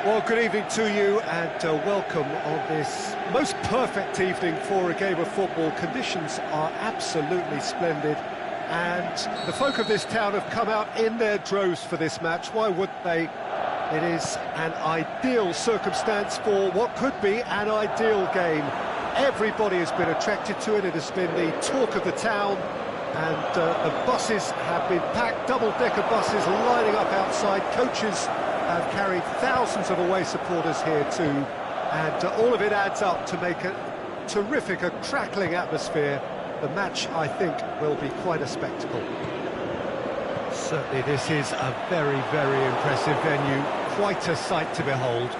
Well, good evening to you and welcome on this most perfect evening for a game of football. Conditions are absolutely splendid and the folk of this town have come out in their droves for this match. Why wouldn't they? It is an ideal circumstance for what could be an ideal game. Everybody has been attracted to it. It has been the talk of the town, and the buses have been packed, double-decker buses lining up outside. Coaches have carried thousands of away supporters here too, and all of it adds up to make a terrific, a crackling atmosphere. The match, I think, will be quite a spectacle. Certainly this is a very, very impressive venue, quite a sight to behold.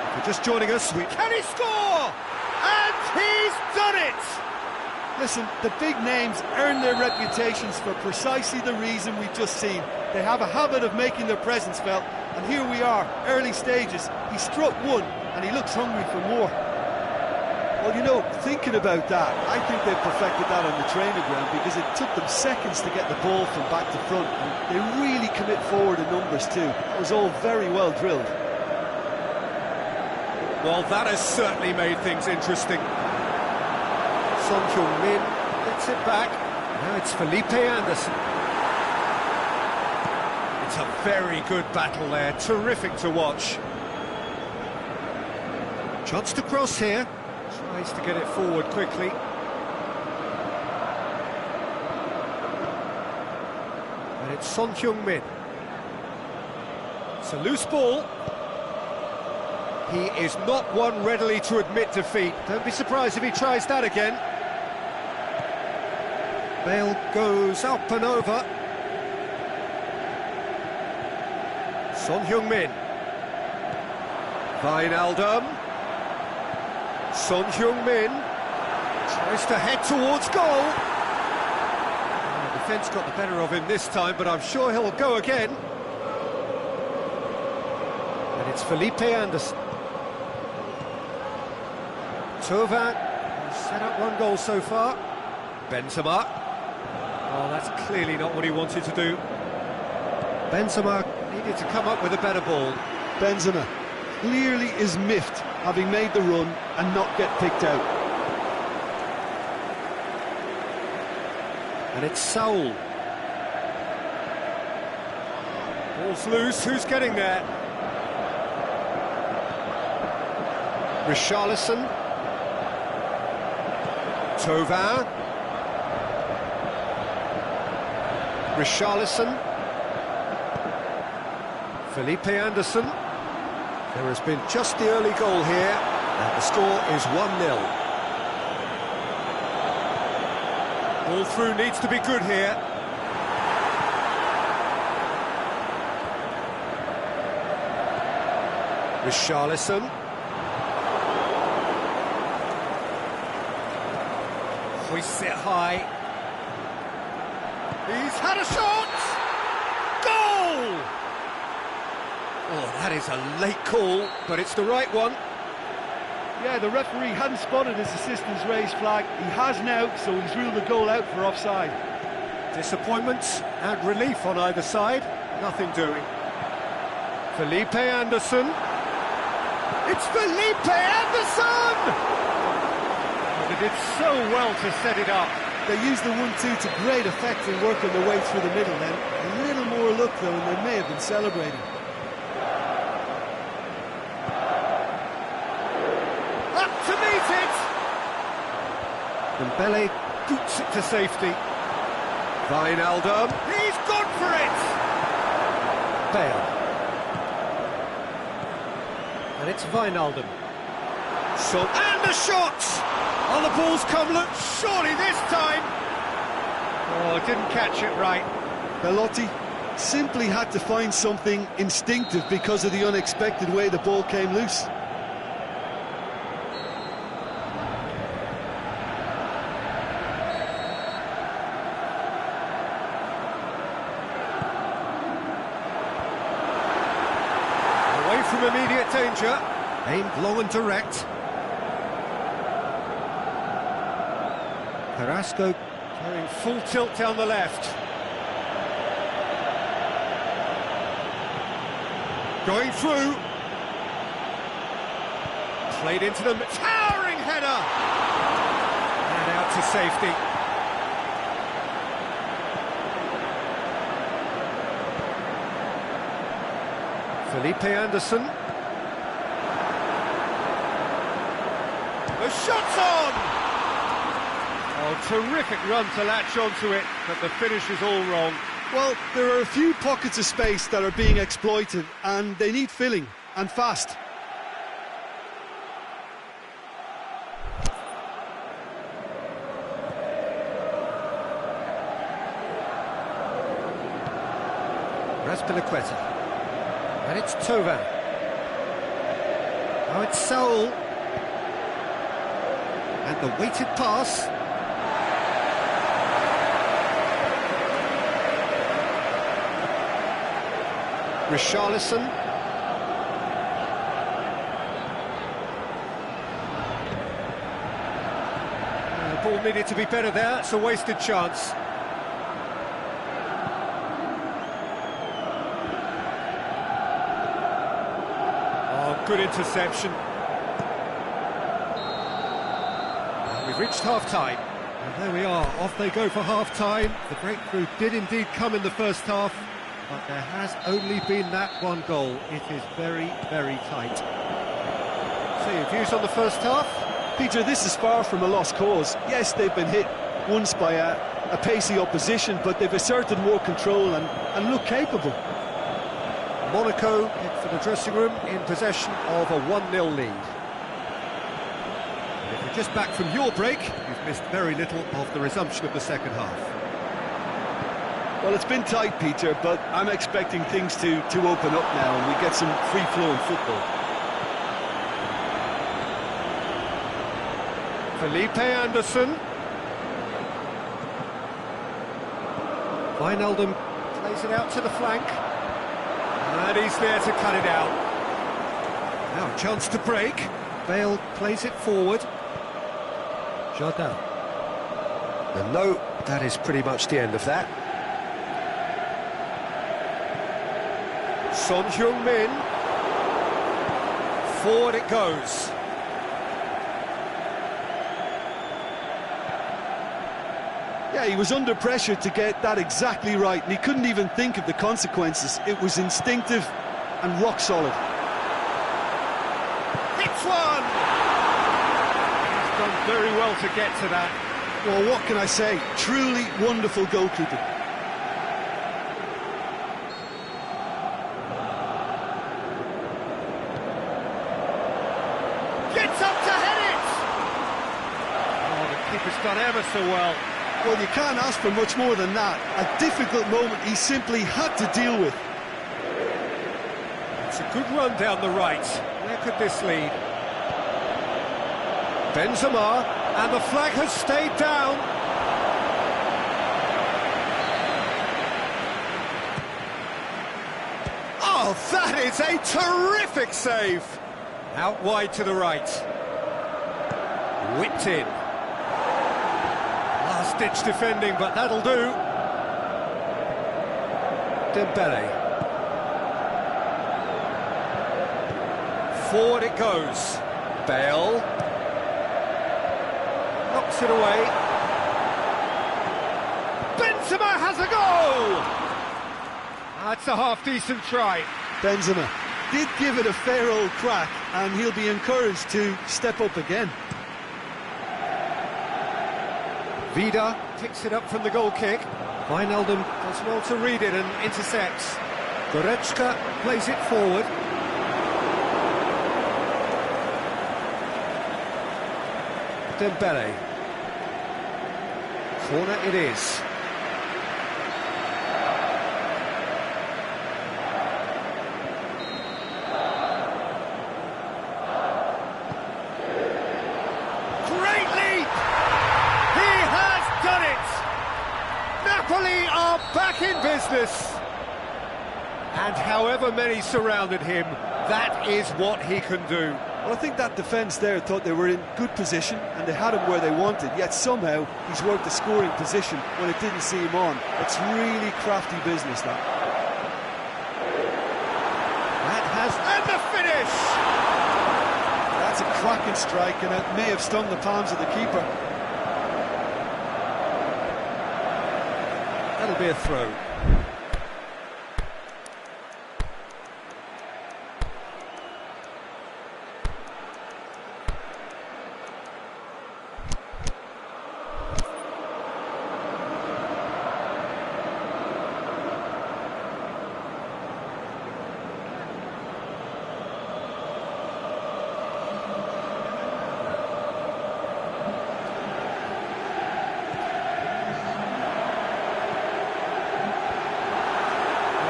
If you're just joining us, can he score? And he's done it! Listen, the big names earn their reputations for precisely the reason we've just seen. They have a habit of making their presence felt, and here we are, early stages. He struck one, and he looks hungry for more. Well, you know, thinking about that, I think they perfected that on the training ground because it took them seconds to get the ball from back to front, and they really commit forward in numbers too. It was all very well drilled. Well, that has certainly made things interesting. Son Heung-min gets it back. Now it's Felipe Anderson. It's a very good battle there, terrific to watch. Chance to cross here. Tries to get it forward quickly. And it's Son Heung-min. It's a loose ball. He is not one readily to admit defeat. Don't be surprised if he tries that again. Bale goes up and over. Son Heung-min. Wijnaldum. Son Heung-min tries to head towards goal. The defence got the better of him this time, but I'm sure he'll go again. And it's Felipe Anderson. Thauvin has set up one goal so far. Benzema. Oh, that's clearly not what he wanted to do. Benzema needed to come up with a better ball. Benzema clearly is miffed, having made the run and not get picked out. And it's Saul. Ball's loose, who's getting there? Richarlison. Thauvin. Richarlison. Felipe Anderson. There has been just the early goal here, and the score is 1-0. Ball through needs to be good here. Richarlison. Hoists it high. He's had a shot! Goal! Oh, that is a late call, but it's the right one. Yeah, the referee hadn't spotted his assistant's raised flag. He has now, so he's ruled the goal out for offside. Disappointment and relief on either side. Nothing doing. Felipe Anderson. It's Felipe Anderson! Oh, they did so well to set it up. They used the 1-2 to great effect in working their way through the middle then. A little more luck though, and they may have been celebrating. To meet it! Dembele boots it to safety. Wijnaldum, he's gone for it! Bale. And it's Wijnaldum. So, and the shot! Oh, the ball's come loose, surely this time! Oh, didn't catch it right. Belotti simply had to find something instinctive because of the unexpected way the ball came loose. From immediate danger, aimed long and direct. Carrasco carrying full tilt down the left. Going through. Played into them. Towering header! And out to safety. Felipe Anderson. The shot's on! Oh, terrific run to latch onto it, but the finish is all wrong. Well, there are a few pockets of space that are being exploited, and they need filling, and fast. Raspilicueta. And it's Tovan. Now it's Saul. And the weighted pass. Richarlison. The ball needed to be better there. It's a wasted chance. Good interception. And we've reached half-time. And there we are, off they go for half-time. The breakthrough did indeed come in the first half, but there has only been that one goal. It is very, very tight. So your views on the first half? Peter, this is far from a lost cause. Yes, they've been hit once by a pacey opposition, but they've asserted more control and look capable. Monaco head for the dressing room in possession of a 1-0 lead. And if you're just back from your break, you've missed very little of the resumption of the second half. Well, it's been tight, Peter, but I'm expecting things to open up now and we get some free-flowing football. Felipe Anderson. Wijnaldum plays it out to the flank. And he's there to cut it out. Now a chance to break. Bale plays it forward. Jardin. And no, that is pretty much the end of that. Son Heung-min. Forward it goes. Yeah, he was under pressure to get that exactly right, and he couldn't even think of the consequences. It was instinctive and rock solid. Hits one! He's done very well to get to that. Well, what can I say? Truly wonderful goalkeeping. Gets up to head it! Oh, the keeper's done ever so well. Well, you can't ask for much more than that. A difficult moment he simply had to deal with. It's a good run down the right. Where could this lead? Benzema, and the flag has stayed down. Oh, that is a terrific save! Out wide to the right. Whipped in. Last-ditch defending, but that'll do. Dembele. Forward it goes. Bale. Knocks it away. Benzema has a goal! That's a half-decent try. Benzema did give it a fair old crack, and he'll be encouraged to step up again. Vida picks it up from the goal kick. Wijnaldum does well to read it and intercepts. Goretzka plays it forward. Dembele. Corner it is. Great leap! He has done it! Napoli are back in business. And however many surrounded him, that is what he can do. Well, I think that defence there thought they were in good position and they had him where they wanted, yet somehow he's worked the scoring position when it didn't see him on. It's really crafty business, that. That finish! That's a cracking strike, and it may have stung the palms of the keeper. That'll be a throw.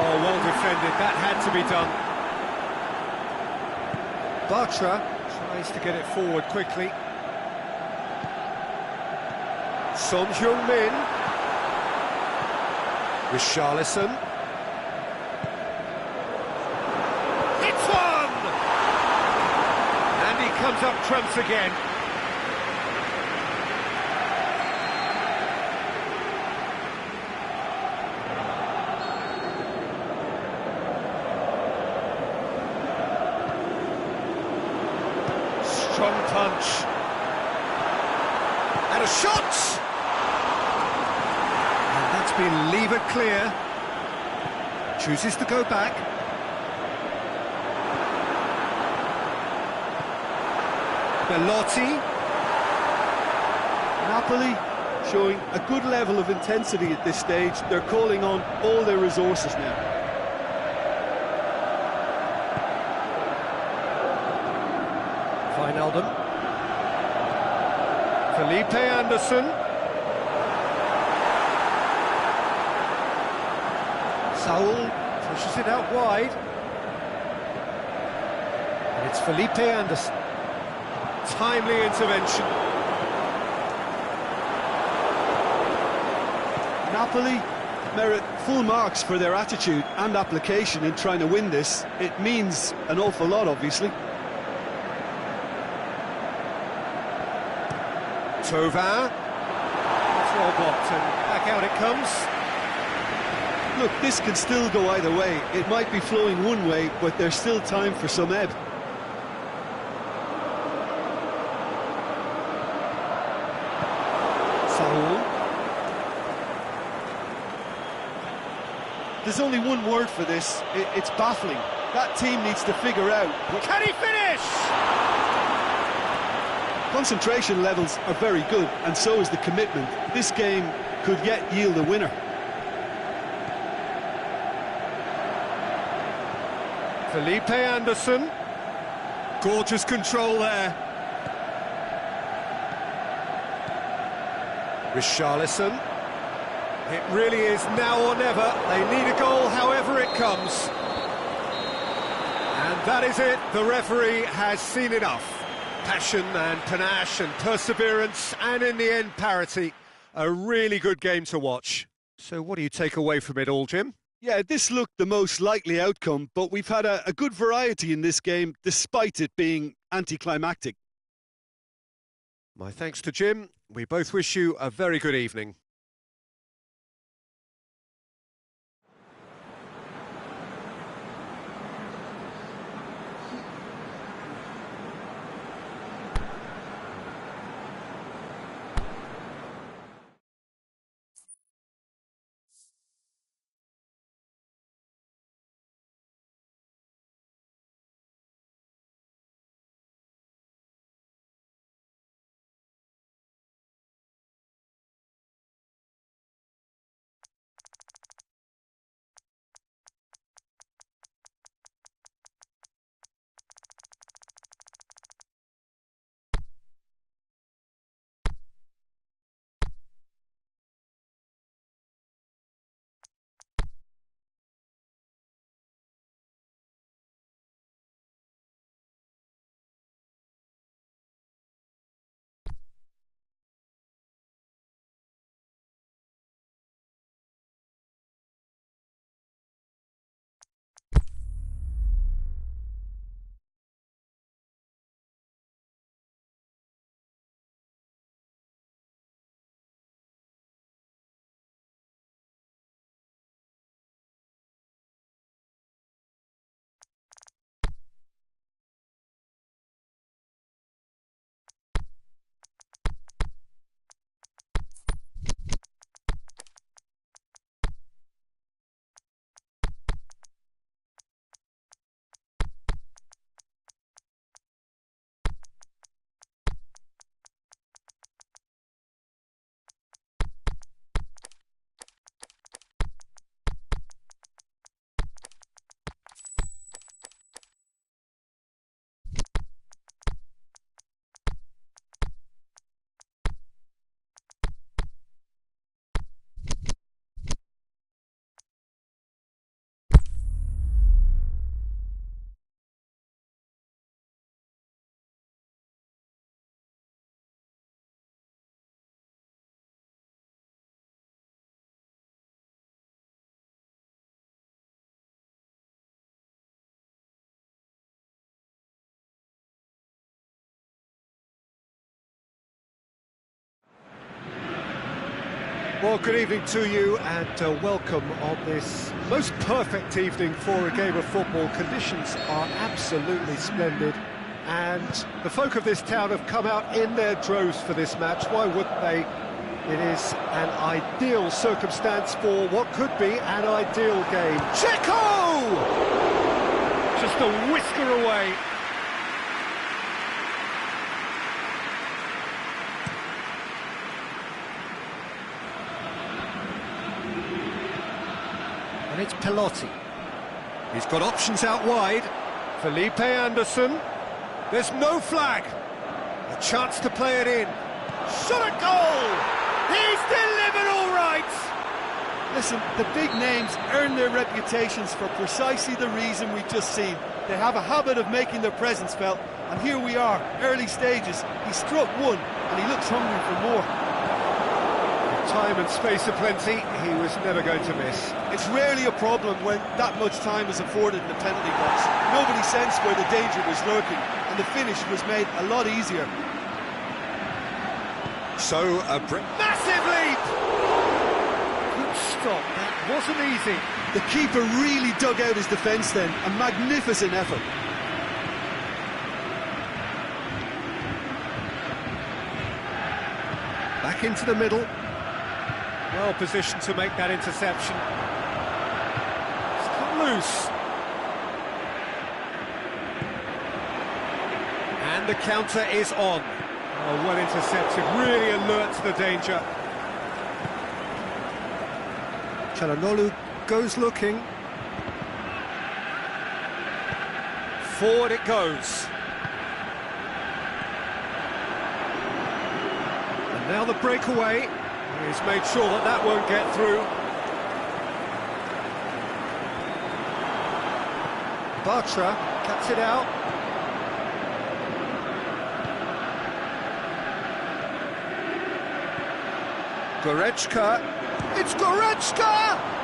Oh, well defended, that had to be done. Bartra tries to get it forward quickly. Son Heung-min. Richarlison. It's one! And he comes up trumps again. Strong punch. And a shot! And that's been levered clear. Chooses to go back. Belotti. Napoli showing a good level of intensity at this stage. They're calling on all their resources now. Wijnaldum. Felipe Anderson. Saul pushes it out wide. And it's Felipe Anderson. Timely intervention. Napoli merit full marks for their attitude and application in trying to win this. It means an awful lot, obviously. Tovin. It's well blocked and back out it comes. Look, this can still go either way. It might be flowing one way, but there's still time for some ebb. Saul. There's only one word for this. It's baffling. That team needs to figure out. Can he finish? Concentration levels are very good, and so is the commitment. This game could yet yield a winner. Felipe Anderson. Gorgeous control there. Richarlison. It really is now or never. They need a goal however it comes. And that is it. The referee has seen enough. Passion and panache and perseverance, and in the end, parity. A really good game to watch. So what do you take away from it all, Jim? Yeah, this looked the most likely outcome, but we've had a good variety in this game, despite it being anticlimactic. My thanks to Jim. We both wish you a very good evening. Well, good evening to you and welcome on this most perfect evening for a game of football. Conditions are absolutely splendid and the folk of this town have come out in their droves for this match. Why wouldn't they? It is an ideal circumstance for what could be an ideal game. Checo! Just a whisker away. And it's Pelotti. He's got options out wide. Felipe Anderson. There's no flag. A chance to play it in. Shot a goal! He's delivered all right! Listen, the big names earn their reputations for precisely the reason we've just seen. They have a habit of making their presence felt, and here we are, early stages. He struck one, and he looks hungry for more. Time and space aplenty, he was never going to miss. It's rarely a problem when that much time is afforded in the penalty box. Nobody sensed where the danger was lurking, and the finish was made a lot easier. So, a massive leap! Good stop, that wasn't easy. The keeper really dug out his defence then, a magnificent effort. Back into the middle. Well positioned to make that interception. Still loose. And the counter is on. Oh, well intercepted, really alert to the danger. Çalhanoğlu goes looking. Forward it goes. And now the breakaway. He's made sure that that won't get through. Bartra cuts it out. Goretzka. It's Goretzka!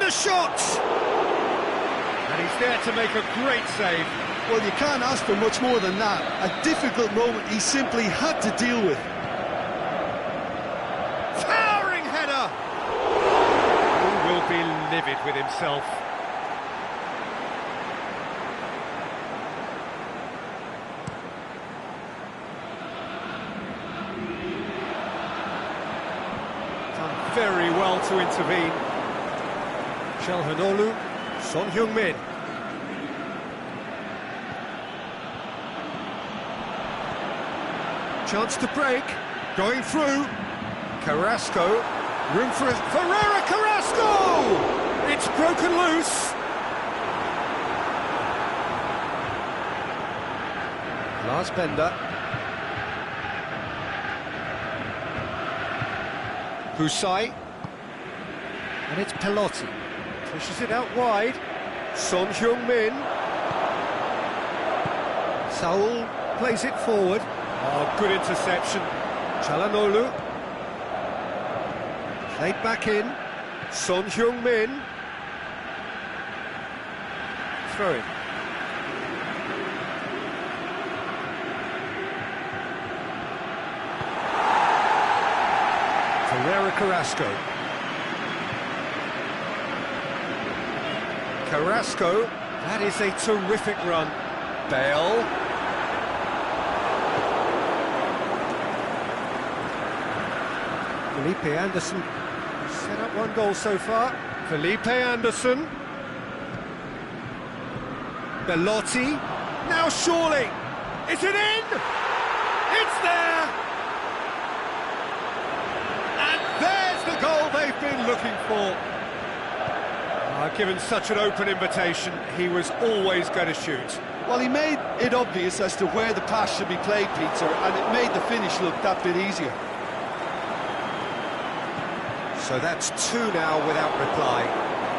Shots! And he's there to make a great save. Well, you can't ask for much more than that. A difficult moment he simply had to deal with. Towering header! He will be livid with himself. Done very well to intervene. Çalhanoğlu, Son Heung-min. Chance to break, going through. Carrasco, room for Ferreira Carrasco! It's broken loose. Lars Bender. Husai. And it's Pelotti. Pushes it out wide. Son Heung-min. Saul plays it forward. Oh, good interception. Çalhanoğlu. Played back in. Son Heung-min. Throw it. Ferreira Carrasco. Carrasco, that is a terrific run. Bale. Felipe Anderson set up one goal so far. Felipe Anderson. Belotti. Now surely. Is it in? It's there! And there's the goal they've been looking for. Given such an open invitation, he was always going to shoot. Well, he made it obvious as to where the pass should be played, Peter, and it made the finish look that bit easier. So that's two now without reply.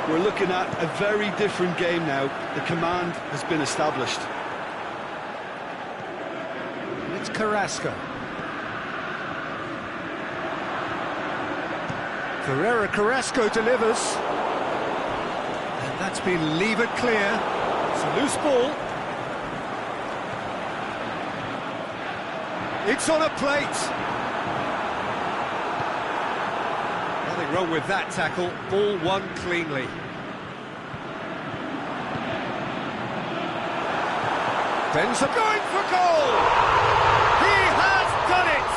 We're looking at a very different game now. The command has been established. Carrasco. Ferreira Carrasco delivers. And that's been levered clear. It's a loose ball. It's on a plate. Nothing wrong with that tackle. Ball won cleanly. Benza going for goal! He has done it!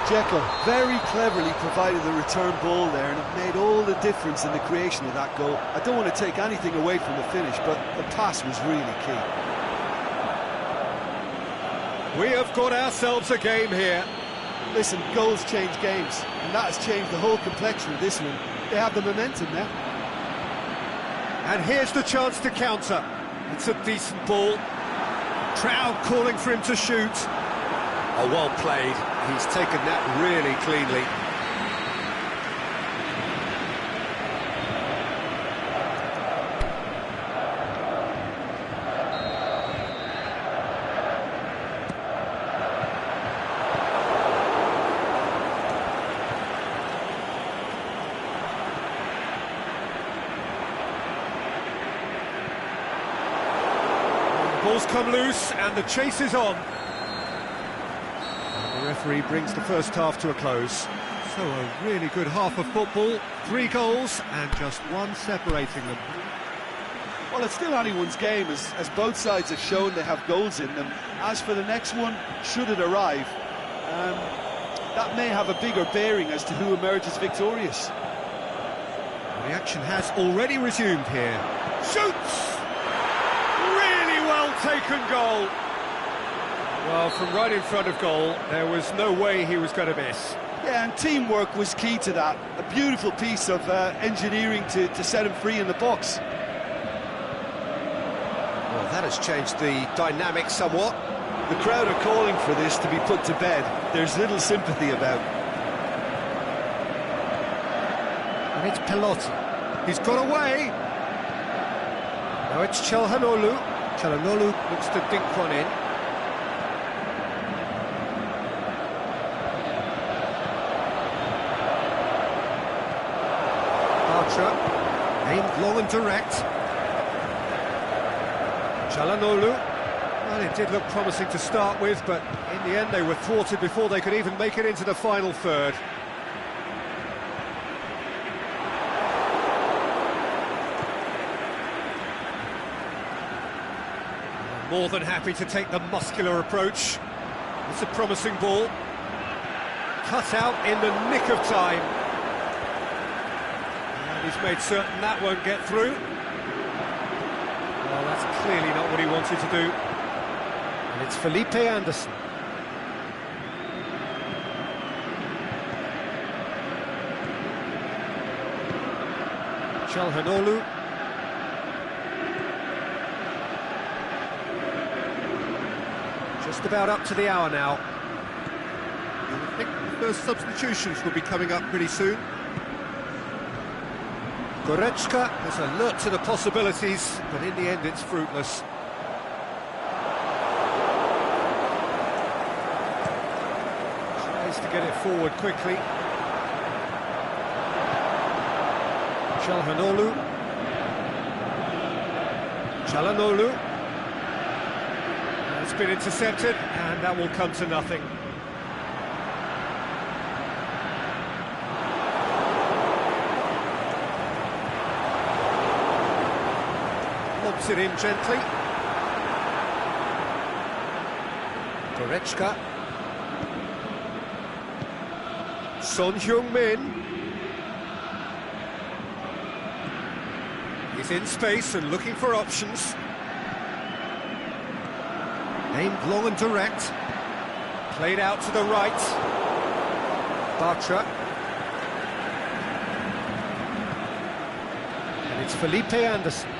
Dzeko very cleverly provided the return ball there, and it made all the difference in the creation of that goal. I don't want to take anything away from the finish, but the pass was really key. We have got ourselves a game here. Listen, goals change games, and that has changed the whole complexion of this one. They have the momentum now. And here's the chance to counter. It's a decent ball. Crowd calling for him to shoot. Oh, well played. He's taken that really cleanly. Ball's come loose and the chase is on. And the referee brings the first half to a close. So a really good half of football, 3 goals and just one separating them. Well, it's still anyone's game, as both sides have shown they have goals in them. As for the next one, should it arrive, that may have a bigger bearing as to who emerges victorious. The action has already resumed here. Shoots! Taken goal. Well, from right in front of goal, there was no way he was going to miss. Yeah, and teamwork was key to that. A beautiful piece of engineering to set him free in the box. Well, that has changed the dynamic somewhat. The crowd are calling for this to be put to bed. There's little sympathy about. And it's Pelotti. He's got away. Now it's Calhanoglu. Calhanoglu looks to dink one in. Archer, aimed long and direct. Calhanoglu. Well, it did look promising to start with, but in the end they were thwarted before they could even make it into the final third. More than happy to take the muscular approach. It's a promising ball. Cut out in the nick of time. And he's made certain that won't get through. Well, that's clearly not what he wanted to do. And it's Felipe Anderson. Calhanoglu. Just about up to the hour now. I think the first substitutions will be coming up pretty soon. Goretzka is alert to the possibilities, but in the end it's fruitless. Tries to get it forward quickly. Calhanoglu. Calhanoglu. It's been intercepted, and that will come to nothing. Lobs it in gently. Goretzka. Son Heung-min. He's in space and looking for options. Aimed long and direct. Played out to the right. Bartra. And it's Felipe Anderson.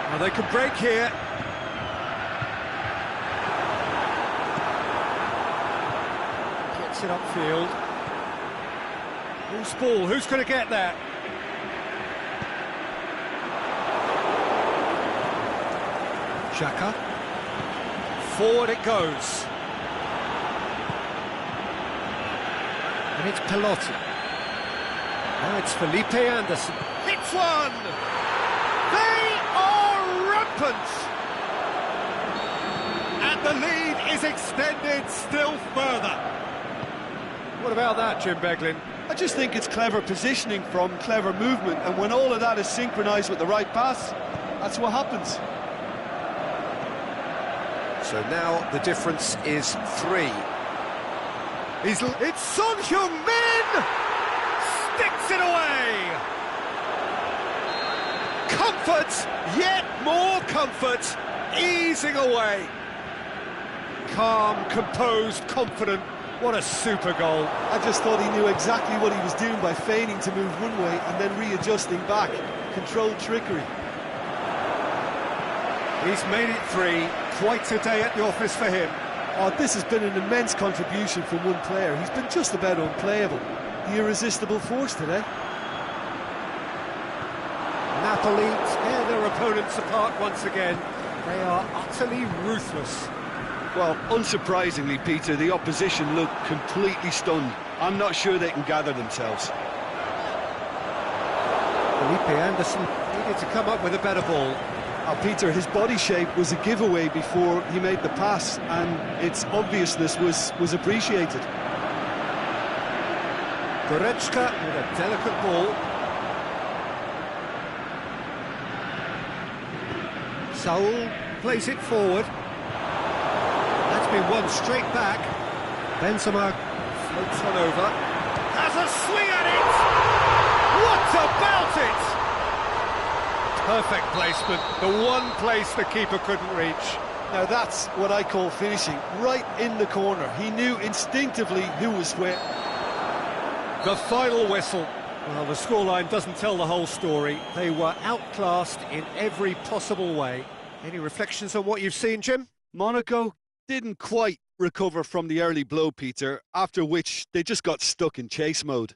Now they could break here. Gets it upfield. Loose ball, who's going to get that? Xhaka. Forward it goes. And it's Pelotti. Now it's Felipe Anderson. Hits one! They are rampant! And the lead is extended still further. What about that, Jim Beglin? I just think it's clever positioning from clever movement, and when all of that is synchronised with the right pass, that's what happens. So now the difference is 3. It's Son Heung-min! Sticks it away! Comfort, yet more comfort, easing away. Calm, composed, confident. What a super goal. I just thought he knew exactly what he was doing by feigning to move one way and then readjusting back. Controlled trickery. He's made it 3. Quite a day at the office for him. Oh, this has been an immense contribution from one player. He's been just about unplayable. The irresistible force today. Napoli tear their opponents apart once again. They are utterly ruthless. Well, unsurprisingly, Peter, the opposition look completely stunned. I'm not sure they can gather themselves. Felipe Anderson needed to come up with a better ball. Peter, his body shape was a giveaway before he made the pass, and its obviousness was appreciated. Goretzka with a delicate ball. Saul plays it forward. That's been won straight back. Benzema floats on over. Has a swing at it! What about it? Perfect placement, the one place the keeper couldn't reach. Now that's what I call finishing, right in the corner. He knew instinctively who was where. The final whistle. Well, the scoreline doesn't tell the whole story. They were outclassed in every possible way. Any reflections on what you've seen, Jim? Monaco didn't quite recover from the early blow, Peter, after which they just got stuck in chase mode.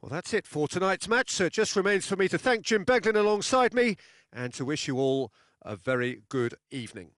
Well, that's it for tonight's match, so it just remains for me to thank Jim Beglin alongside me and to wish you all a very good evening.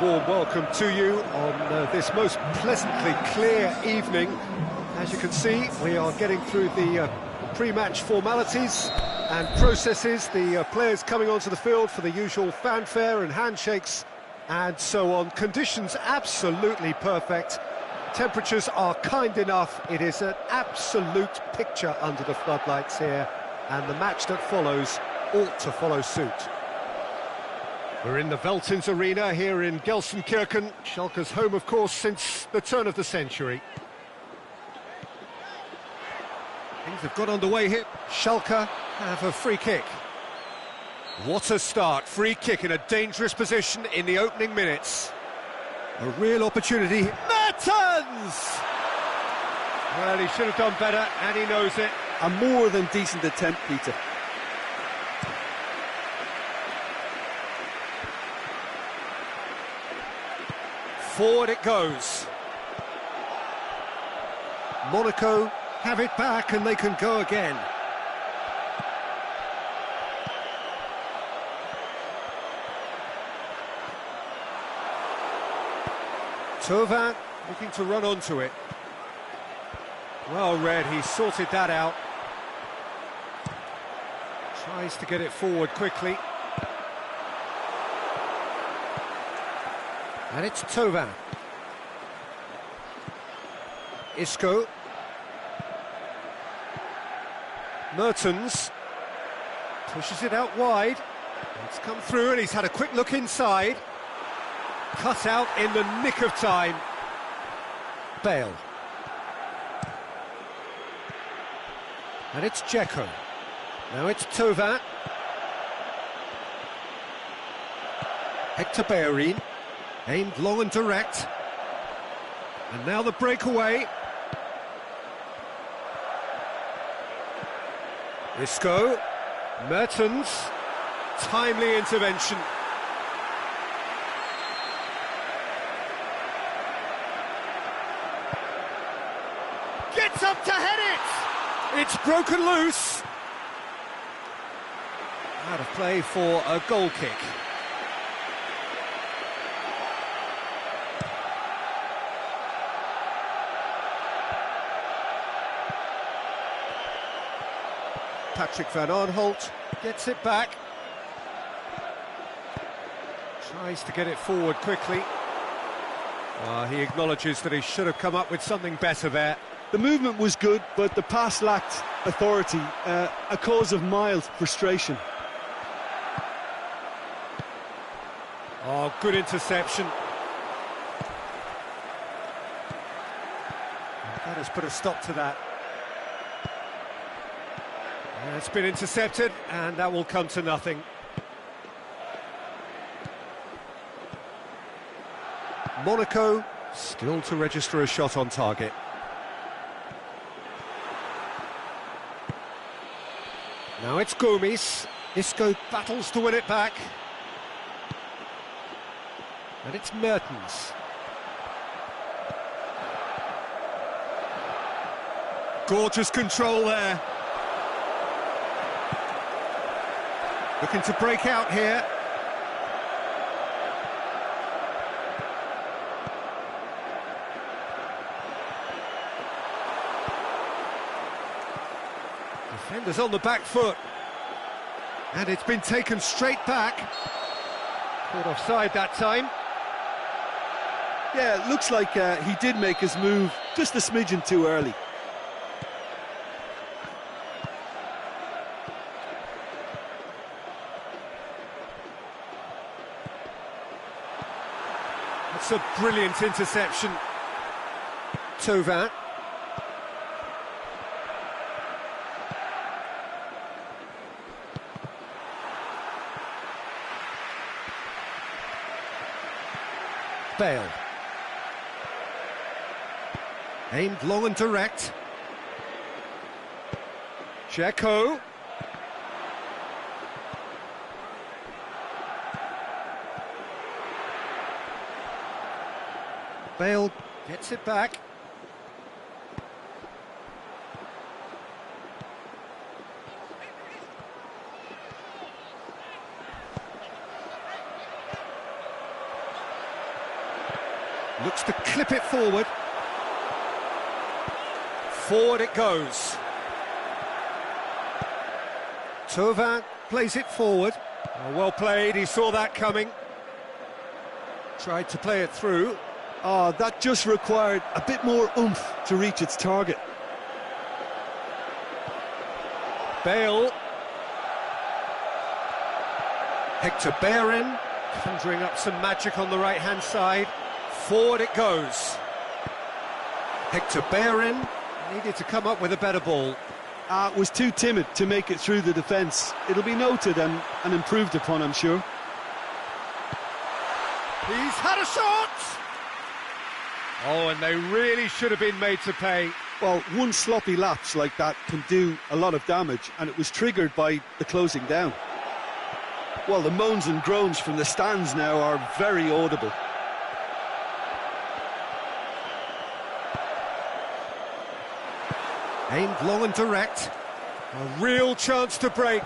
warm welcome to you on this most pleasantly clear evening. As you can see, we are getting through the pre-match formalities and processes, the players coming onto the field for the usual fanfare and handshakes and so on. Conditions absolutely perfect. Temperatures are kind enough. It is an absolute picture under the floodlights here, and the match that follows ought to follow suit. We're in the Veltins Arena here in Gelsenkirchen, Schalke's home, of course, since the turn of the century. Things have got underway here. Schalke have a free kick. What a start. Free kick in a dangerous position in the opening minutes. A real opportunity. Mertens! Well, he should have done better, and he knows it. A more than decent attempt, Peter. Forward it goes. Monaco have it back and they can go again. Thauvin looking to run onto it. Well read, he sorted that out. Tries to get it forward quickly. And it's Thauvin. Isco. Mertens pushes it out wide. It's come through and he's had a quick look inside. Cut out in the nick of time. Bale. And it's Dzeko. Now it's Thauvin. Hector Bellerin. Aimed long and direct. And now the breakaway. Isco. Mertens. Timely intervention. Gets up to head it! It's broken loose. Out of play for a goal kick. Patrick van Aanholt gets it back. Tries to get it forward quickly. He acknowledges that he should have come up with something better there. The movement was good, but the pass lacked authority, a cause of mild frustration. Oh, good interception. That has put a stop to that. It's been intercepted, and that will come to nothing. Monaco still to register a shot on target. Now it's Gomes. Isco battles to win it back. And it's Mertens. Gorgeous control there. Looking to break out here. Defenders on the back foot. And it's been taken straight back. Caught offside that time. Yeah, it looks like he did make his move just a smidgen too early. That's a brilliant interception. Thauvin. Bale. Aimed long and direct. Dzeko. Bale gets it back. Looks to clip it forward. Forward it goes. Thauvin plays it forward. Oh, well played, he saw that coming. Tried to play it through. Oh, that just required a bit more oomph to reach its target. Bale. Hector Bellerin, conjuring up some magic on the right-hand side. Forward it goes. Hector Bellerin needed to come up with a better ball. Was too timid to make it through the defence. It'll be noted and improved upon, I'm sure. He's had a shot! Oh, and they really should have been made to pay. Well, one sloppy lapse like that can do a lot of damage, and it was triggered by the closing down. Well, the moans and groans from the stands now are very audible. Aimed long and direct. A real chance to break.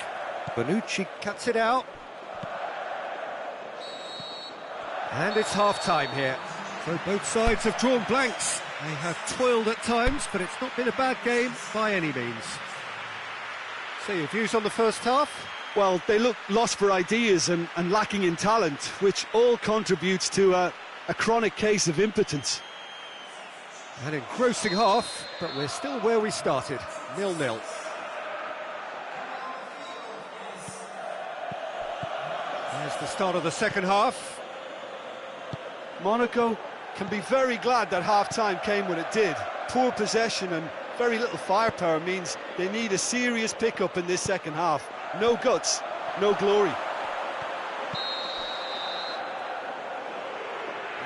Bonucci cuts it out. And it's half-time here. So both sides have drawn blanks. They have toiled at times, but it's not been a bad game by any means. So your views on the first half? Well, they look lost for ideas and lacking in talent, which all contributes to a chronic case of impotence. An engrossing half, but we're still where we started, 0-0. There's the start of the second half. Monaco can be very glad that half-time came when it did. Poor possession and very little firepower means they need a serious pickup in this second half. No guts, no glory.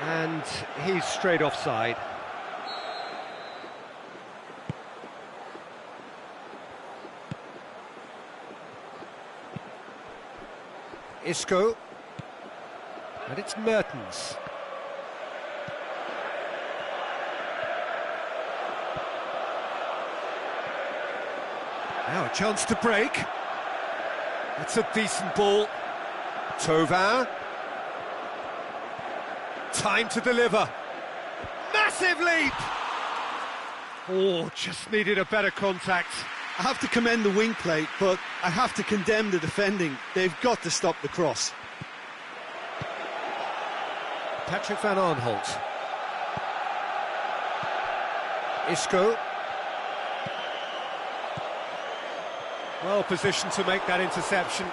And he's straight offside. Isco, and it's Mertens. Now a chance to break. It's a decent ball. Thauvin. Time to deliver. Massive leap! Oh, just needed a better contact. I have to commend the wing play, but I have to condemn the defending. They've got to stop the cross. Patrick van Aanholt. Isco. Well positioned to make that interception.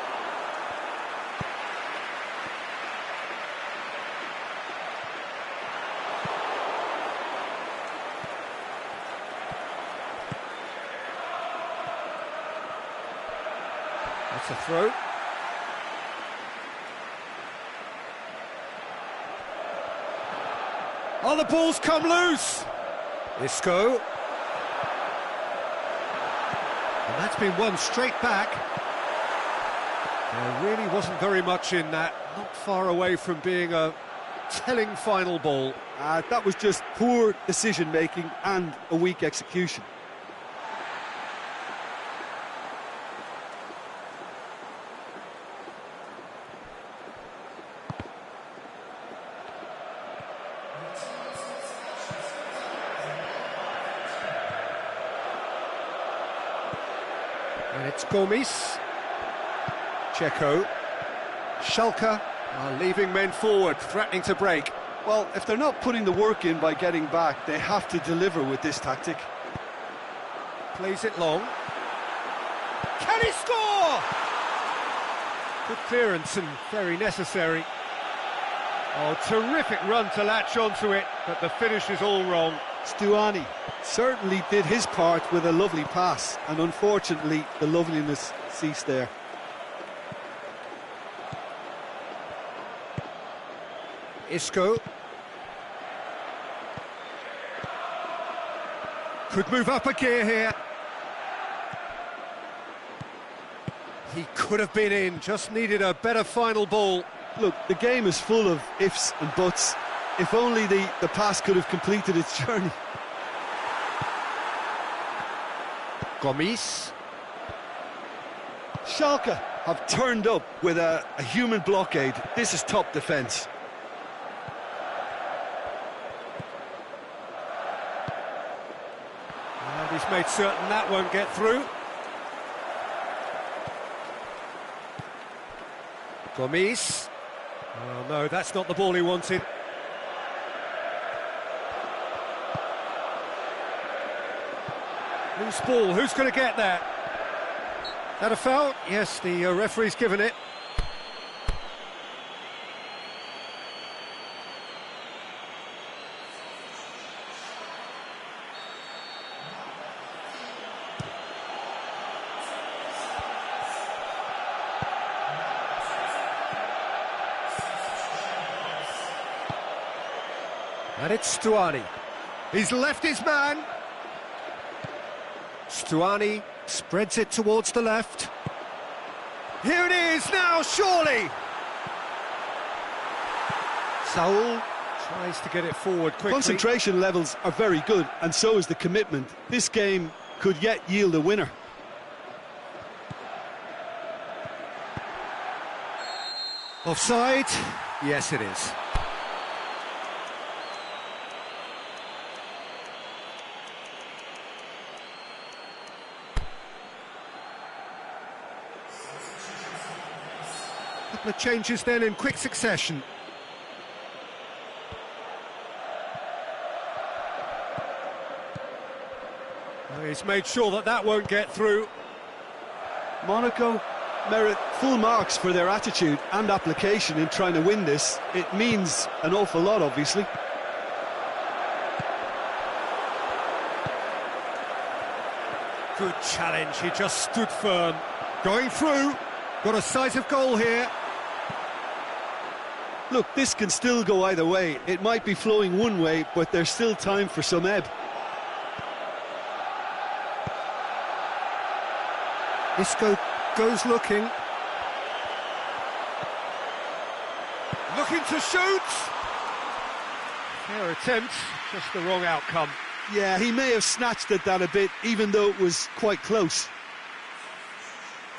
That's a throw. Oh, the ball's come loose! Isco. And that's been won straight back. There really wasn't very much in that. Not far away from being a telling final ball. That was just poor decision-making and a weak execution. And it's Gomis. Checo. Schalke are leaving men forward, threatening to break. Well, if they're not putting the work in by getting back, they have to deliver with this tactic. Plays it long. Can he score? Good clearance and very necessary. Oh, terrific run to latch onto it, but the finish is all wrong. Stuani certainly did his part with a lovely pass, and unfortunately the loveliness ceased there. Isco. Could move up a gear here. He could have been in, just needed a better final ball. Look, the game is full of ifs and buts. If only the pass could have completed its journey. Gomis. Schalke have turned up with a human blockade. This is top defence. made certain that won't get through. Gomes. Oh no, that's not the ball he wanted. Loose ball, who's going to get that? That a foul? Yes, the referee's given it. And it's Stuani. He's left his man. Stuani spreads it towards the left. Here it is now, surely! Saul tries to get it forward quickly. Concentration levels are very good, and so is the commitment. This game could yet yield a winner. Offside? Yes, it is. Couple of changes then in quick succession. Well, he's made sure that that won't get through. Monaco merit full marks for their attitude and application in trying to win this. It means an awful lot, obviously. Good challenge, he just stood firm. Going through, got a sight of goal here. Look, this can still go either way. It might be flowing one way, but there's still time for some ebb. Isco goes looking. Looking to shoot! Fair attempt, just the wrong outcome. Yeah, he may have snatched at that a bit, even though it was quite close.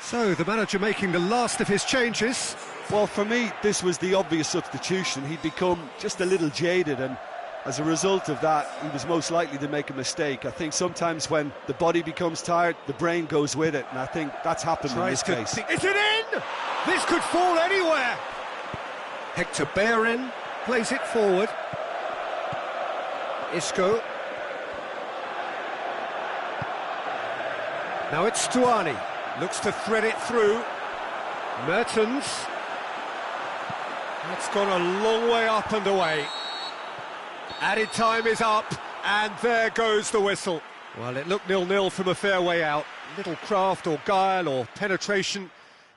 So, the manager making the last of his changes. Well, for me, this was the obvious substitution. He'd become just a little jaded, and as a result of that, he was most likely to make a mistake. I think sometimes when the body becomes tired, the brain goes with it, and I think that's happened in this case. Is it in? This could fall anywhere. Hector Bellerin plays it forward. Isco. Now it's Stuani. Looks to thread it through. Mertens. That's gone a long way up and away. Added time is up, and there goes the whistle. Well, it looked 0-0 from a fair way out. Little craft or guile or penetration.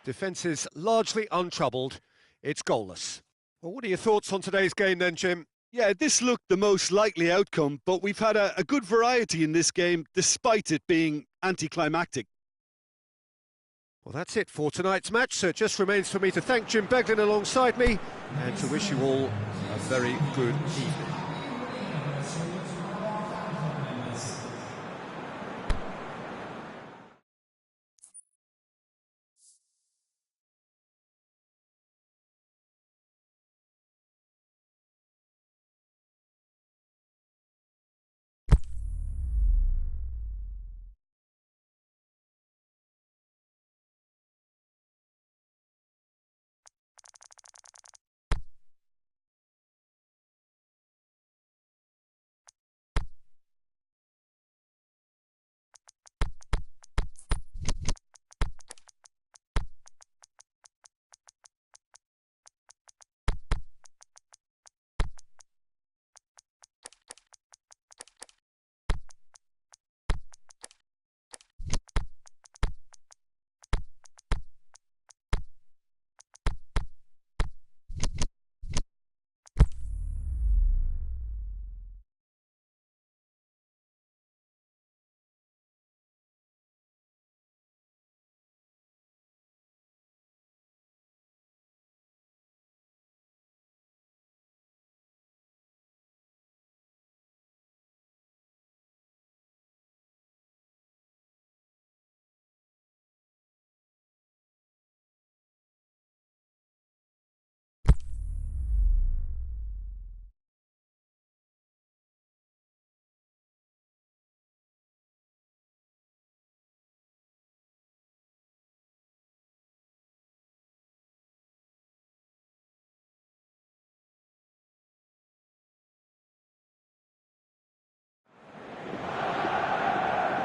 Defence is largely untroubled. It's goalless. Well, what are your thoughts on today's game then, Jim? Yeah, this looked the most likely outcome, but we've had a good variety in this game, despite it being anticlimactic. Well, that's it for tonight's match, so it just remains for me to thank Jim Beglin alongside me and to wish you all a very good evening.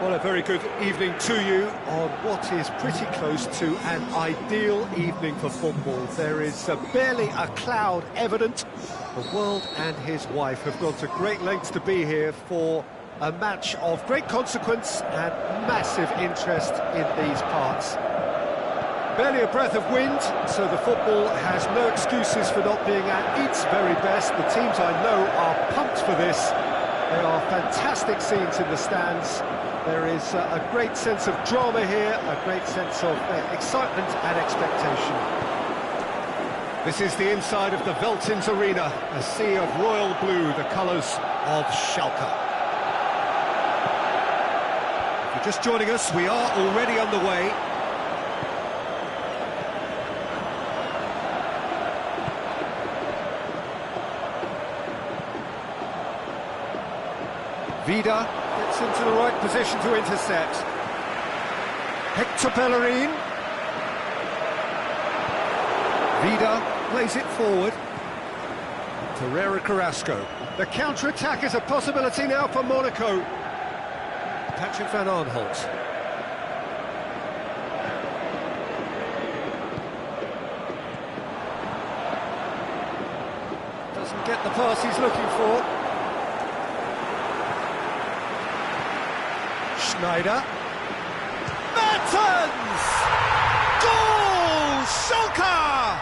Well, a very good evening to you on what is pretty close to an ideal evening for football. There is barely a cloud evident. The world and his wife have gone to great lengths to be here for a match of great consequence and massive interest in these parts. Barely a breath of wind, so the football has no excuses for not being at its very best. The teams I know are pumped for this. There are fantastic scenes in the stands. There is a great sense of drama here, a great sense of excitement and expectation. This is the inside of the Veltins Arena, a sea of royal blue, the colours of Schalke. If you're just joining us, we are already underway. Vida gets into the right position to intercept. Hector Bellerin. Vida plays it forward. Torreira Carrasco. The counter-attack is a possibility now for Monaco. Patrick van Aanholt. Doesn't get the pass he's looking for. Schneider. Mertens! Goal! Schalke!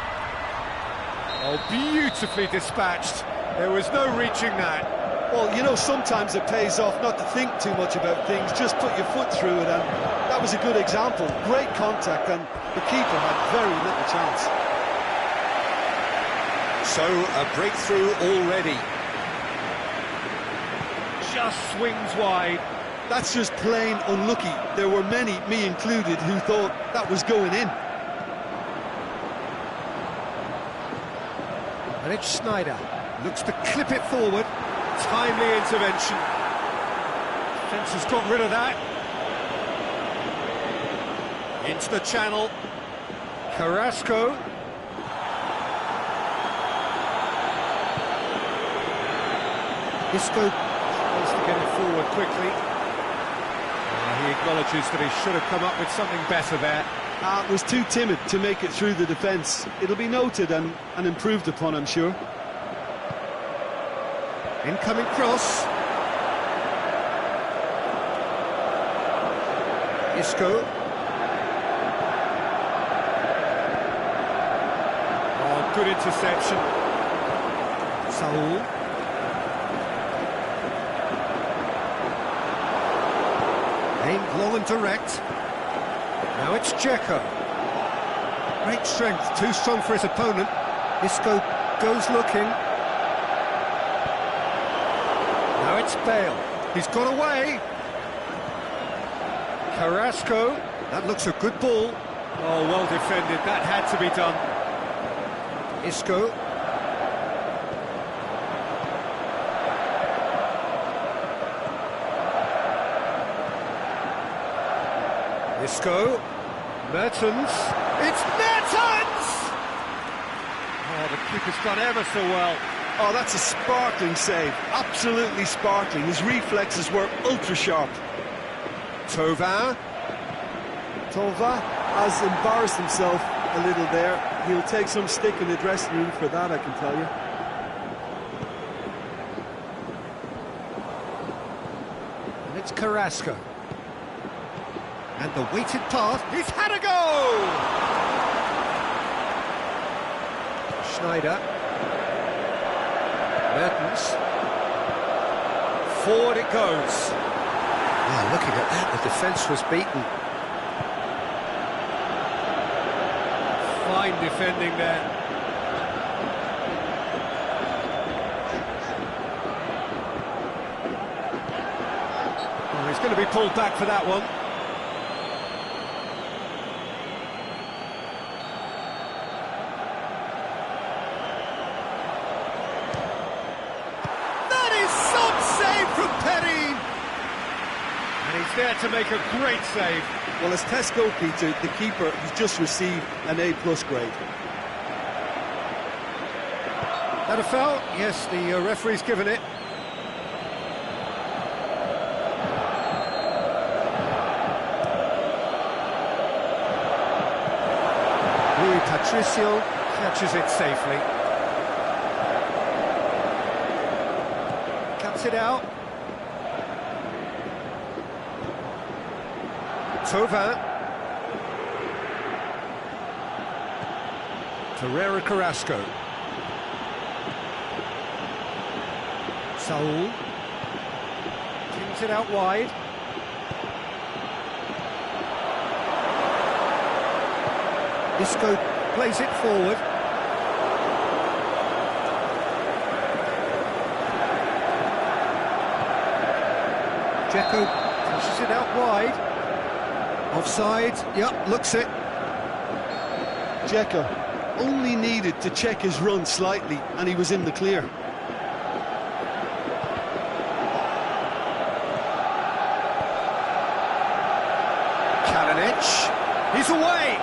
Oh, beautifully dispatched. There was no reaching that. Well, you know, sometimes it pays off not to think too much about things, just put your foot through it, and that was a good example. Great contact, and the keeper had very little chance. So, a breakthrough already. Just swings wide. That's just plain unlucky. There were many, me included, who thought that was going in. And it's Schneider. Looks to clip it forward. Timely intervention. Defence has got rid of that. Into the channel. Carrasco. Isco tries to get it forward quickly. He acknowledges that he should have come up with something better there. Was too timid to make it through the defence. It'll be noted and improved upon, I'm sure. Incoming cross. Isco. Oh, good interception. Saul. Aimed long and direct. Now it's Dzeko. Great strength, too strong for his opponent. Isco goes looking. Now it's Bale. He's got away. Carrasco. That looks a good ball. Oh, well defended. That had to be done. Isco. Isco, Mertens, it's Mertens! Oh, the keeper's done ever so well. Oh, that's a sparkling save, absolutely sparkling. His reflexes were ultra-sharp. Thauvin has embarrassed himself a little there. He'll take some stick in the dressing room for that, I can tell you. And it's Carrasco. And the weighted pass, he's had a go! Schneider. Mertens. Forward it goes. Ah, looking at that, the defence was beaten. Fine defending there. Oh, he's going to be pulled back for that one. And he's there to make a great save. Well, as test goalkeeper, the keeper has just received an A+ grade. That a foul? Yes, the referee's given it. Patricio catches it safely. Cuts it out. Tovan. Torreira Carrasco. Saul. Kings it out wide. Isco plays it forward. Dzeko pushes it out wide. Offside, yep, looks it. Dzeko only needed to check his run slightly and he was in the clear. Kalinic, he's away.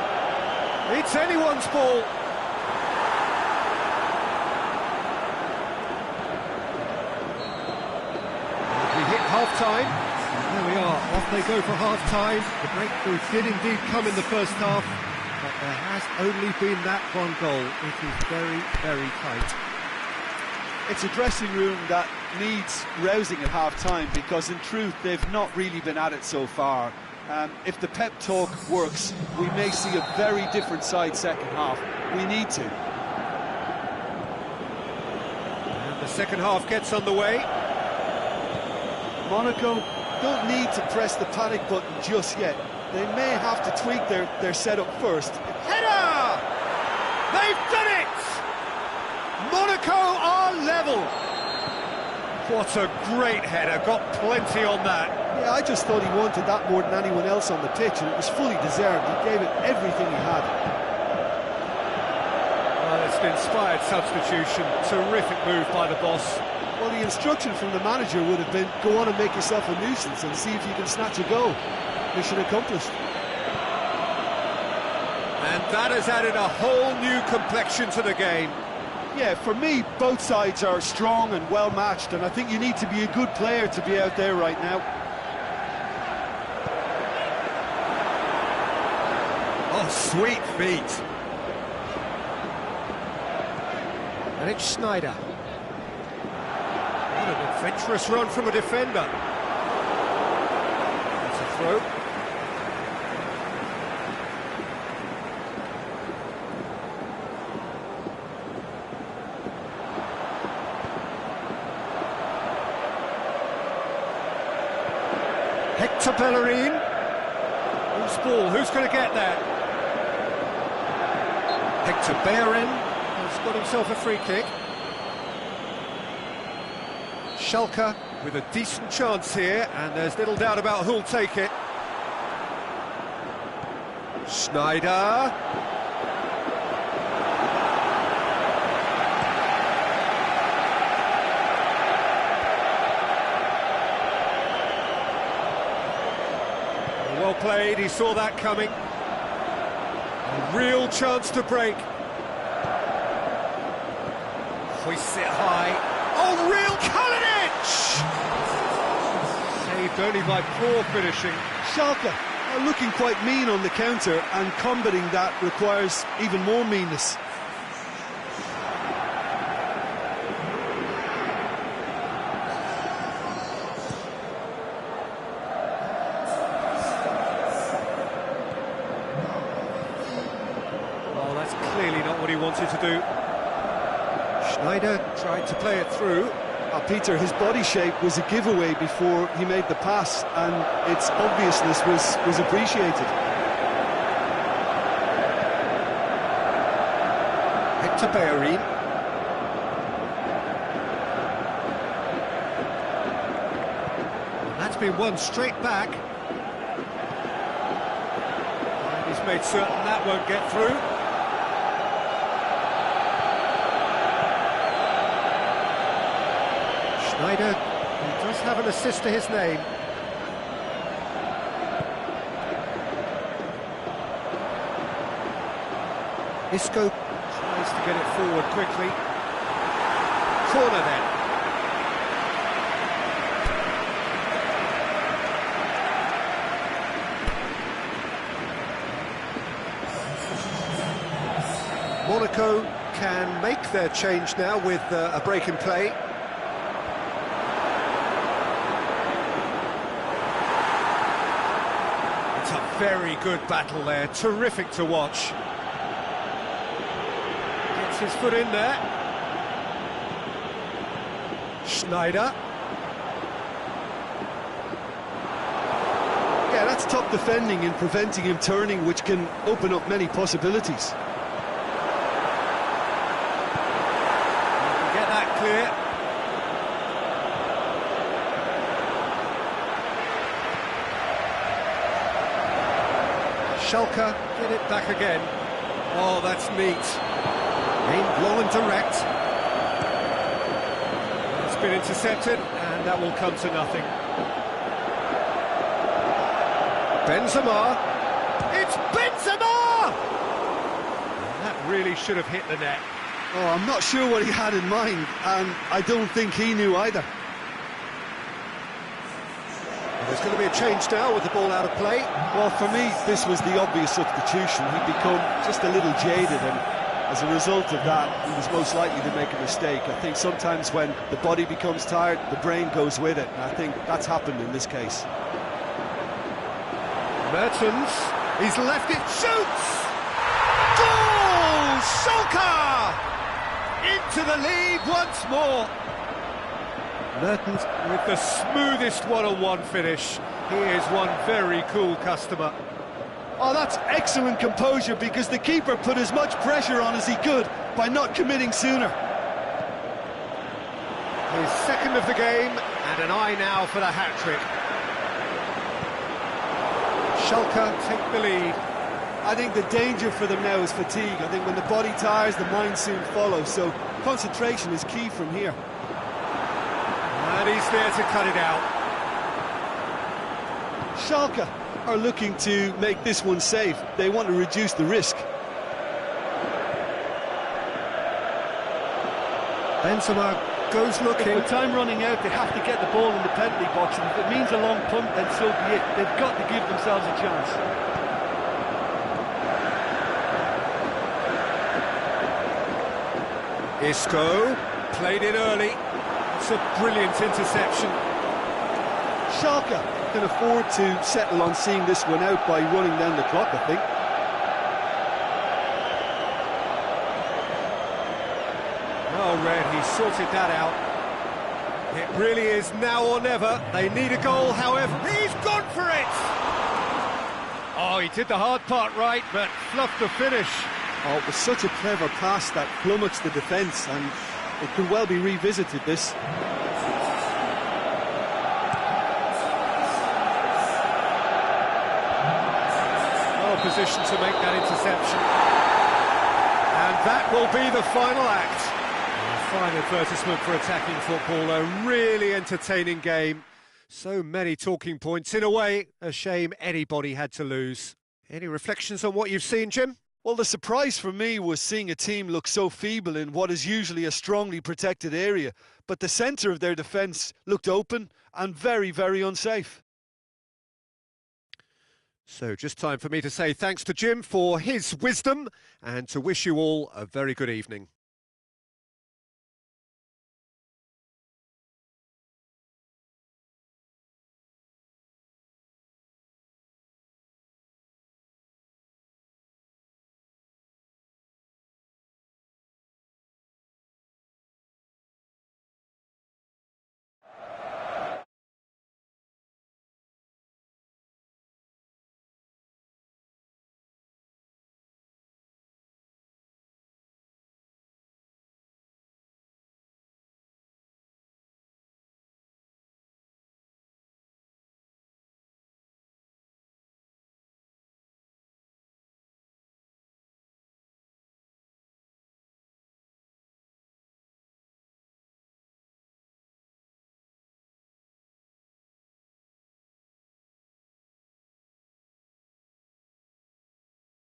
It's anyone's ball. We hit half-time. There we are, off they go for half-time. The breakthrough did indeed come in the first half, but there has only been that one goal. It is very, very tight. It's a dressing room that needs rousing at half-time because in truth they've not really been at it so far. If the pep talk works, we may see a very different side second half. We need to. And the second half gets underway. Monaco don't need to press the panic button just yet. They may have to tweak their setup first. Header! They've done it! Monaco are level. What a great header, got plenty on that. Yeah, I just thought he wanted that more than anyone else on the pitch, and it was fully deserved. He gave it everything he had. Well, it's an inspired substitution. Terrific move by the boss. Well, the instruction from the manager would have been, go on and make yourself a nuisance and see if you can snatch a goal. Mission accomplished. And that has added a whole new complexion to the game. Yeah, for me, both sides are strong and well-matched, and I think you need to be a good player to be out there right now. Oh, sweet feet. And it's Schneider. What an adventurous run from a defender. That's a throw. Hector Bellerin. Who's ball? Who's going to get that? Hector Bellerin has got himself a free kick. Schalke with a decent chance here, and there's little doubt about who'll take it. Schneider. Well played, he saw that coming. A real chance to break. Hoists it high. Oh, real Kalinic! Saved only by poor finishing. Schalke are looking quite mean on the counter, and combating that requires even more meanness. Well, that's clearly not what he wanted to do. Schneider tried to play it through. Peter, his body shape was a giveaway before he made the pass, and its obviousness was appreciated. Hector Bellerin. That's been won straight back. And he's made certain that won't get through. Schneider, who does have an assist to his name. Isco tries to get it forward quickly. Corner then. Monaco can make their change now with a break in play. It's a very good battle there, terrific to watch. Gets his foot in there. Schneider. Yeah, that's top defending and preventing him turning, which can open up many possibilities. Get that clear. Schalke get it back again. Oh, that's neat. Aimed long and direct. It's been intercepted, and that will come to nothing. Benzema. It's Benzema! That really should have hit the net. Oh, I'm not sure what he had in mind, and I don't think he knew either. There's going to be a change now with the ball out of play. Well, for me, this was the obvious substitution. He'd become just a little jaded, and as a result of that, he was most likely to make a mistake. I think sometimes when the body becomes tired, the brain goes with it, and I think that's happened in this case. Mertens, he's left it, shoots! Goal! Schalke! Into the lead once more. Mertens with the smoothest one-on-one finish. He is one very cool customer. Oh, that's excellent composure, because the keeper put as much pressure on as he could by not committing sooner. His second of the game, and an eye now for the hat-trick. Schalke take the lead. I think the danger for them now is fatigue. I think when the body tires, the mind soon follows, so concentration is key from here. And he's there to cut it out. Schalke are looking to make this one safe. They want to reduce the risk. Benzema goes looking. With time running out, they have to get the ball in the penalty box, and if it means a long punt, then so be it. They've got to give themselves a chance. Isco played it early. It's a brilliant interception. Schalke can afford to settle on seeing this one out by running down the clock, I think. Well read, he sorted that out. It really is now or never. They need a goal, however. He's gone for it! Oh, he did the hard part right, but fluffed the finish. Oh, it was such a clever pass that flummoxed the defence, and it could well be revisited, this. Well positioned to make that interception. And that will be the final act. A fine advertisement for attacking football, a really entertaining game. So many talking points. In a way, a shame anybody had to lose. Any reflections on what you've seen, Jim? Well, the surprise for me was seeing a team look so feeble in what is usually a strongly protected area, but the centre of their defence looked open and very, very unsafe. So just time for me to say thanks to Jim for his wisdom and to wish you all a very good evening.